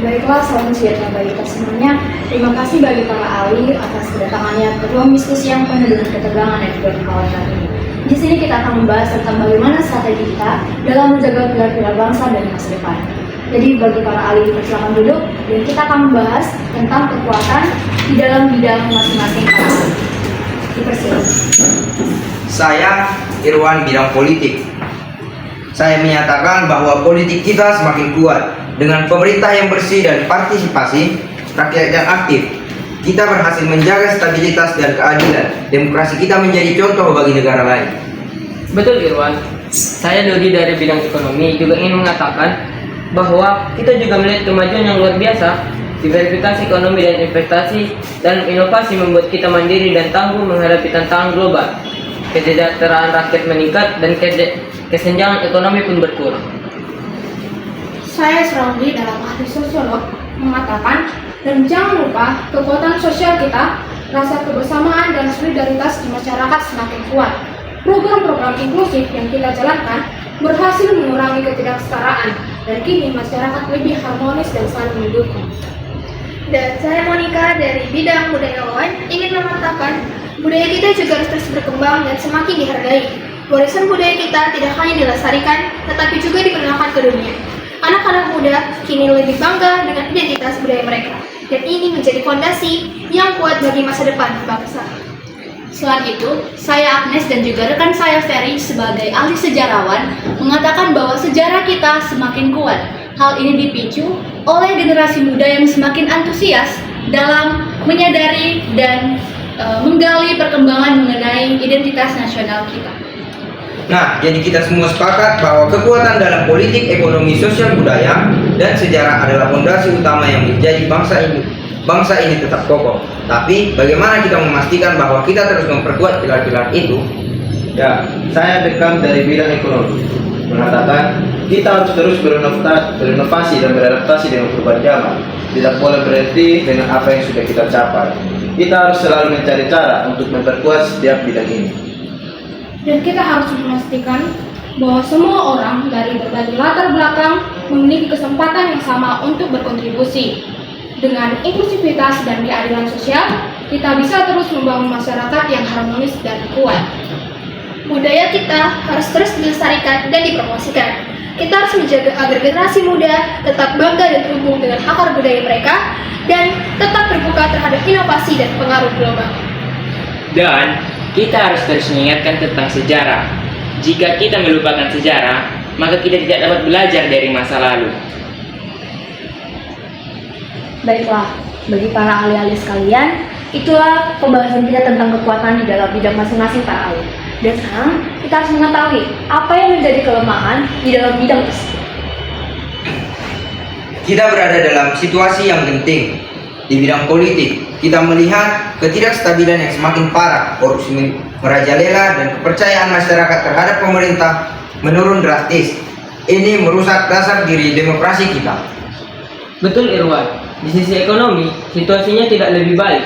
Baiklah, salam sejahtera bagi kita semuanya. Terima kasih bagi para ahli atas kedatangannya ke ruang diskusi yang penuh dengan ketegangan dan juga kekhawatiran ini. Di sini kita akan membahas tentang bagaimana strategi kita dalam menjaga pilar-pilar bangsa dari masa depan. Jadi bagi para ahli silakan duduk dan kita akan membahas tentang kekuatan di dalam bidang masing-masing para ahli. Dipersilakan. Saya Irwan, bidang politik. Saya menyatakan bahwa politik kita semakin kuat dengan pemerintah yang bersih dan partisipasi rakyat yang aktif. Kita berhasil menjaga stabilitas dan keadilan. Demokrasi kita menjadi contoh bagi negara lain. Betul Irwan, saya Dodi dari bidang ekonomi juga ingin mengatakan bahwa kita juga melihat kemajuan yang luar biasa. Diversifikasi ekonomi dan investasi dan inovasi membuat kita mandiri dan tangguh menghadapi tantangan global. Kesejahteraan rakyat meningkat dan kesenjangan ekonomi pun berkurang. Saya Sraudi dalam ahli sosiolog mengatakan, dan jangan lupa kekuatan sosial kita, rasa kebersamaan dan solidaritas di masyarakat semakin kuat. Program-program inklusif yang kita jalankan berhasil mengurangi ketidaksetaraan dan kini masyarakat lebih harmonis dan saling mendukung. Dan saya Monica dari bidang budayawan ingin mengatakan budaya kita juga harus terus berkembang dan semakin dihargai. Warisan budaya kita tidak hanya dilestarikan, tetapi juga diperkenalkan ke dunia. Anak-anak muda kini lebih bangga dengan identitas budaya mereka, dan ini menjadi fondasi yang kuat bagi masa depan bangsa. Selain itu, saya Agnes dan juga rekan saya Ferry sebagai ahli sejarawan mengatakan bahwa sejarah kita semakin kuat. Hal ini dipicu oleh generasi muda yang semakin antusias dalam menyadari dan menggali perkembangan mengenai identitas nasional kita. Nah, jadi kita semua sepakat bahwa kekuatan dalam politik, ekonomi, sosial, budaya, dan sejarah adalah fondasi utama yang menjadi bangsa ini tetap kokoh. Tapi bagaimana kita memastikan bahwa kita terus memperkuat pilar-pilar itu? Ya, saya Dekam dari bidang ekonomi mengatakan kita harus terus berinovasi dan beradaptasi dengan perubahan zaman. Tidak boleh berhenti dengan apa yang sudah kita capai. Kita harus selalu mencari cara untuk memperkuat setiap bidang ini. Dan kita harus memastikan bahwa semua orang dari berbagai latar belakang memiliki kesempatan yang sama untuk berkontribusi. Dengan inklusivitas dan keadilan sosial, kita bisa terus membangun masyarakat yang harmonis dan kuat. Budaya kita harus terus dilestarikan dan dipromosikan. Kita harus menjaga agar generasi muda tetap bangga dan terhubung dengan akar budaya mereka dan tetap terbuka terhadap inovasi dan pengaruh global. Dan kita harus terus mengingatkan tentang sejarah. Jika kita melupakan sejarah, maka kita tidak dapat belajar dari masa lalu. Baiklah, bagi para ahli-ahli sekalian, itulah pembahasan kita tentang kekuatan di dalam bidang masing-masing para ahli. Dan sekarang kita harus mengetahui apa yang menjadi kelemahan di dalam bidang tersebut. Kita berada dalam situasi yang genting. Di bidang politik, kita melihat ketidakstabilan yang semakin parah, korupsi merajalela, dan kepercayaan masyarakat terhadap pemerintah menurun drastis. Ini merusak dasar diri demokrasi kita. Betul Irwan, di sisi ekonomi, situasinya tidak lebih baik.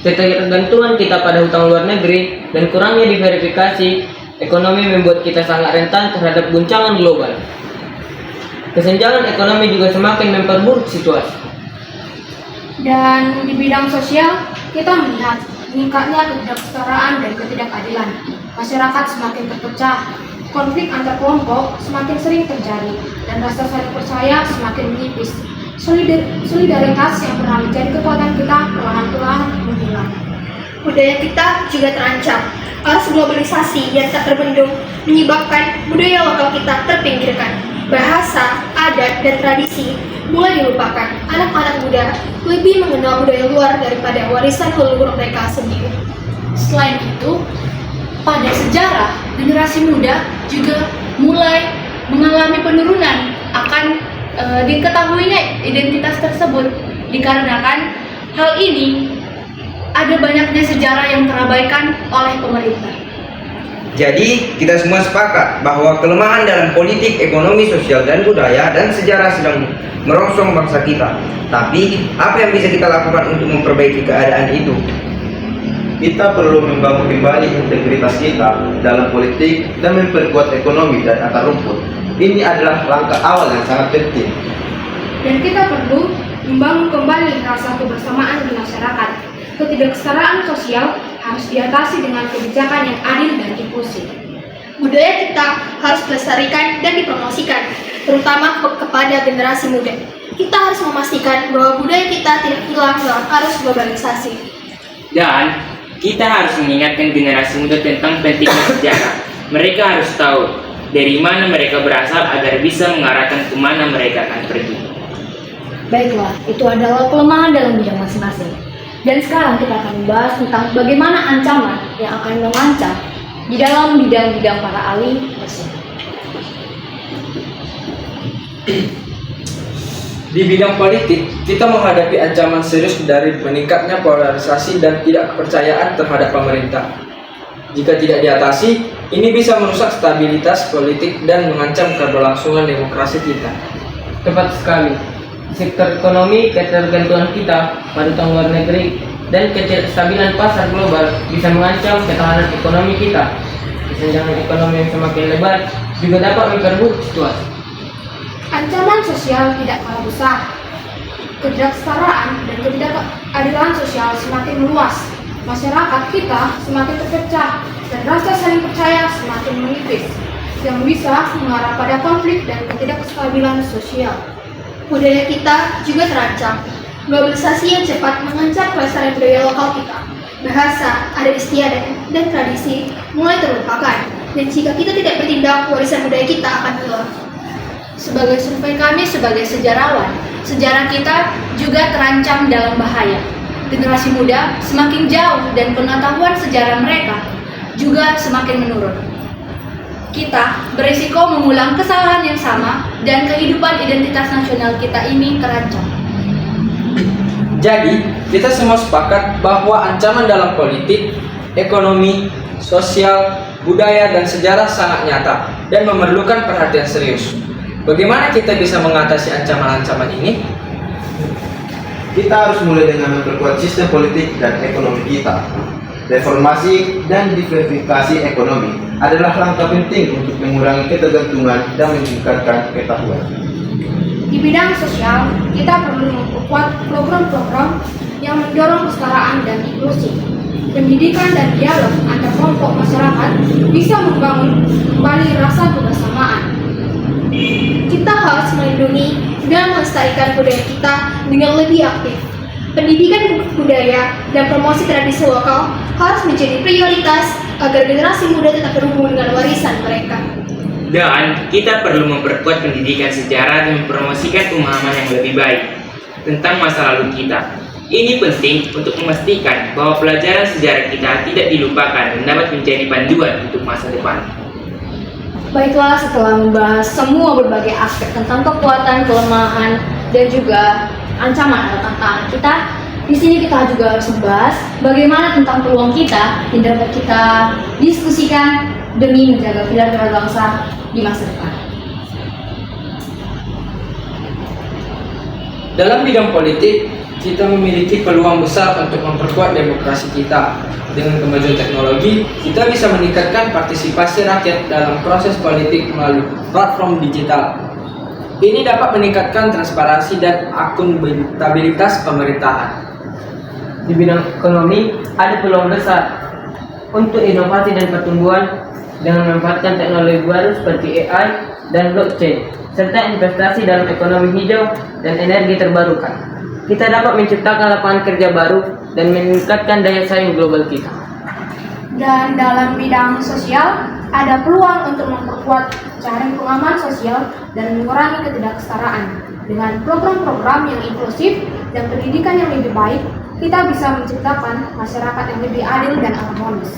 Ketergantungan kita pada hutang luar negeri dan kurangnya diverifikasi ekonomi membuat kita sangat rentan terhadap guncangan global. Kesenjangan ekonomi juga semakin memperburuk situasi. Dan di bidang sosial, kita melihat meningkatnya ketidaksetaraan dan ketidakadilan. Masyarakat semakin terpecah, konflik antar kelompok semakin sering terjadi, dan rasa saling percaya semakin menipis. Solidaritas yang pernah menjadi kekuatan kita perlahan-lahan menghilang. Budaya kita juga terancam. Arus globalisasi yang tak terbendung menyebabkan budaya lokal kita terpinggirkan. Bahasa, adat, dan tradisi mulai dilupakan. Anak-anak muda lebih mengenal budaya luar daripada warisan leluhur mereka sendiri. Selain itu, pada sejarah, generasi muda juga mulai mengalami penurunan akan diketahuinya identitas tersebut. Dikarenakan hal ini ada banyaknya sejarah yang terabaikan oleh pemerintah. Jadi, kita semua sepakat bahwa kelemahan dalam politik, ekonomi, sosial, dan budaya dan sejarah sedang merongsong bangsa kita. Tapi, apa yang bisa kita lakukan untuk memperbaiki keadaan itu? Kita perlu membangun kembali integritas kita dalam politik dan memperkuat ekonomi dan akar rumput. Ini adalah langkah awal yang sangat penting. Dan kita perlu membangun kembali rasa kebersamaan di masyarakat. Ketidaksetaraan sosial harus diatasi dengan kebijakan yang adil dan inklusif. Budaya kita harus dilestarikan dan dipromosikan, terutama kepada generasi muda. Kita harus memastikan bahwa budaya kita tidak hilang dalam arus globalisasi. Dan kita harus mengingatkan generasi muda tentang pentingnya sejarah. Mereka harus tahu dari mana mereka berasal agar bisa mengarahkan kemana mereka akan pergi. Baiklah, itu adalah kelemahan dalam bidang masing-masing. Dan sekarang kita akan membahas tentang bagaimana ancaman yang akan mengancam di dalam bidang-bidang para ahli tersebut. Di bidang politik, kita menghadapi ancaman serius dari meningkatnya polarisasi dan tidak kepercayaan terhadap pemerintah. Jika tidak diatasi, ini bisa merusak stabilitas politik dan mengancam keberlangsungan demokrasi kita. Tepat sekali. Sektor ekonomi, ketergantungan kita pada utang luar negeri, dan ketidakstabilan pasar global bisa mengancam ketahanan ekonomi kita. Kesenjangan ekonomi yang semakin lebar juga dapat memperburuk situasi. Ancaman sosial tidak kalah besar. Ketidaksetaraan dan ketidakadilan sosial semakin meluas. Masyarakat kita semakin terpecah dan rasa saling percaya semakin menipis, yang bisa mengarah pada konflik dan ketidakstabilan sosial. Budaya kita juga terancam. Globalisasi yang cepat mengancam kelestarian budaya lokal kita. Bahasa, adat istiadat, dan tradisi mulai terlupakan. Dan jika kita tidak bertindak, warisan budaya kita akan hilang. Sebagai survei kami sebagai sejarawan, sejarah kita juga terancam dalam bahaya. Generasi muda semakin jauh dan pengetahuan sejarah mereka juga semakin menurun. Kita berisiko mengulang kesalahan yang sama dan kehidupan identitas nasional kita ini terancam. Jadi, kita semua sepakat bahwa ancaman dalam politik, ekonomi, sosial, budaya, dan sejarah sangat nyata dan memerlukan perhatian serius. Bagaimana kita bisa mengatasi ancaman-ancaman ini? Kita harus mulai dengan memperkuat sistem politik dan ekonomi kita. Reformasi dan diversifikasi ekonomi adalah langkah penting untuk mengurangi ketergantungan dan meningkatkan pengetahuan. Di bidang sosial, kita perlu memperkuat program-program yang mendorong kesetaraan dan inklusi. Pendidikan dan dialog antar kelompok masyarakat bisa membangun kembali rasa kebersamaan. Kita harus melindungi dan melestarikan budaya kita dengan lebih aktif. Pendidikan budaya dan promosi tradisi lokal harus menjadi prioritas agar generasi muda tetap terhubung dengan warisan mereka. Dan kita perlu memperkuat pendidikan sejarah dan mempromosikan pemahaman yang lebih baik tentang masa lalu kita. Ini penting untuk memastikan bahwa pelajaran sejarah kita tidak dilupakan dan dapat menjadi panduan untuk masa depan. Baiklah, setelah membahas semua berbagai aspek tentang kekuatan, kelemahan, dan juga ancaman atau tantangan kita, di sini kita juga harus membahas bagaimana tentang peluang kita yang dapat kita diskusikan demi menjaga pilar-pilar bangsa di masa depan. Dalam bidang politik, kita memiliki peluang besar untuk memperkuat demokrasi kita. Dengan kemajuan teknologi, kita bisa meningkatkan partisipasi rakyat dalam proses politik melalui platform digital. Ini dapat meningkatkan transparansi dan akuntabilitas pemerintahan. Di bidang ekonomi, ada peluang besar untuk inovasi dan pertumbuhan dengan memanfaatkan teknologi baru seperti AI dan blockchain, serta investasi dalam ekonomi hijau dan energi terbarukan. Kita dapat menciptakan lapangan kerja baru dan meningkatkan daya saing global kita. Dan dalam bidang sosial, ada peluang untuk memperkuat jaring pengaman sosial dan mengurangi ketidaksetaraan. Dengan program-program yang inklusif dan pendidikan yang lebih baik, kita bisa menciptakan masyarakat yang lebih adil dan harmonis.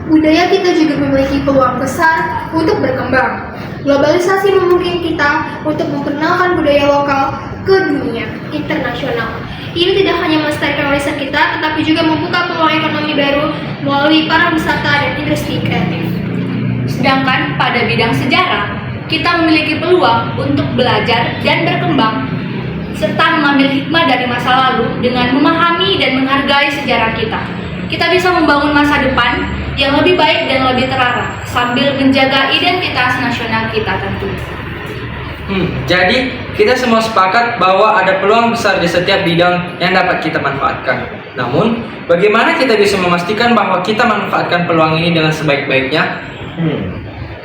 Budaya kita juga memiliki peluang besar untuk berkembang. Globalisasi memungkinkan kita untuk memperkenalkan budaya lokal ke dunia internasional. Ini tidak hanya melestarikan warisan kita, tetapi juga membuka peluang ekonomi baru melalui para wisata dan industri kreatif. Sedangkan pada bidang sejarah, kita memiliki peluang untuk belajar dan berkembang, serta mengambil hikmah dari masa lalu dengan memahami dan menghargai sejarah kita. Kita bisa membangun masa depan yang lebih baik dan lebih terarah, sambil menjaga identitas nasional kita tentunya. Jadi kita semua sepakat bahwa ada peluang besar di setiap bidang yang dapat kita manfaatkan. Namun, bagaimana kita bisa memastikan bahwa kita manfaatkan peluang ini dengan sebaik-baiknya?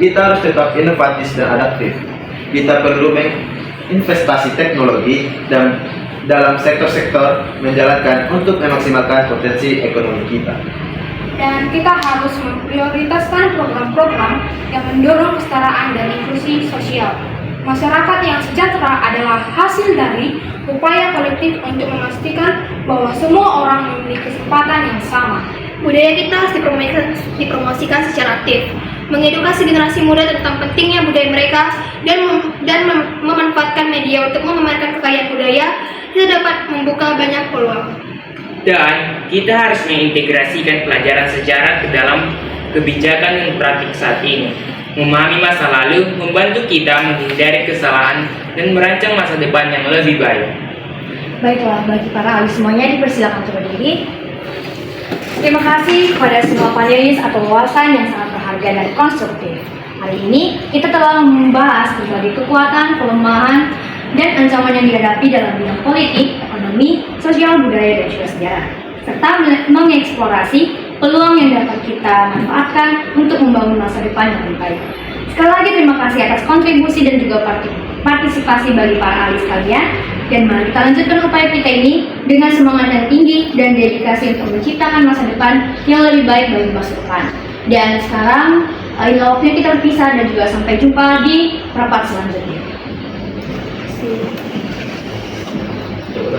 Kita harus tetap inovatif dan adaptif. Kita perlu menginvestasi teknologi dan dalam sektor-sektor menjalankan untuk memaksimalkan potensi ekonomi kita. Dan kita harus memprioritaskan program-program yang mendorong kesetaraan dan inklusi sosial. Masyarakat yang sejahtera adalah hasil dari upaya kolektif untuk memastikan bahwa semua orang memiliki kesempatan yang sama. Budaya kita harus dipromosikan secara aktif, mengedukasi generasi muda tentang pentingnya budaya mereka dan memanfaatkan media untuk memamerkan kekayaan budaya. Kita dapat membuka banyak peluang. Dan kita harus mengintegrasikan pelajaran sejarah ke dalam kebijakan dan praktik saat ini. Memahami masa lalu membantu kita menghindari kesalahan dan merancang masa depan yang lebih baik. Baiklah, bagi para ahli semuanya dipersilakan untuk berdiri. Terima kasih kepada semua panelis atau wawasan yang sangat berharga dan konstruktif. Hari ini kita telah membahas berbagai kekuatan, kelemahan, dan ancaman yang dihadapi dalam bidang politik, ekonomi, sosial, budaya, dan juga sejarah, serta mengeksplorasi peluang yang dapat kita manfaatkan untuk membangun masa depan yang lebih baik. Sekali lagi terima kasih atas kontribusi dan juga partisipasi bagi para ahli sekalian, dan mari kita lanjutkan upaya kita ini dengan semangat yang tinggi dan dedikasi untuk menciptakan masa depan yang lebih baik bagi masa depan. Dan sekarang inilah waktunya kita berpisah dan juga sampai jumpa di rapat selanjutnya. Coba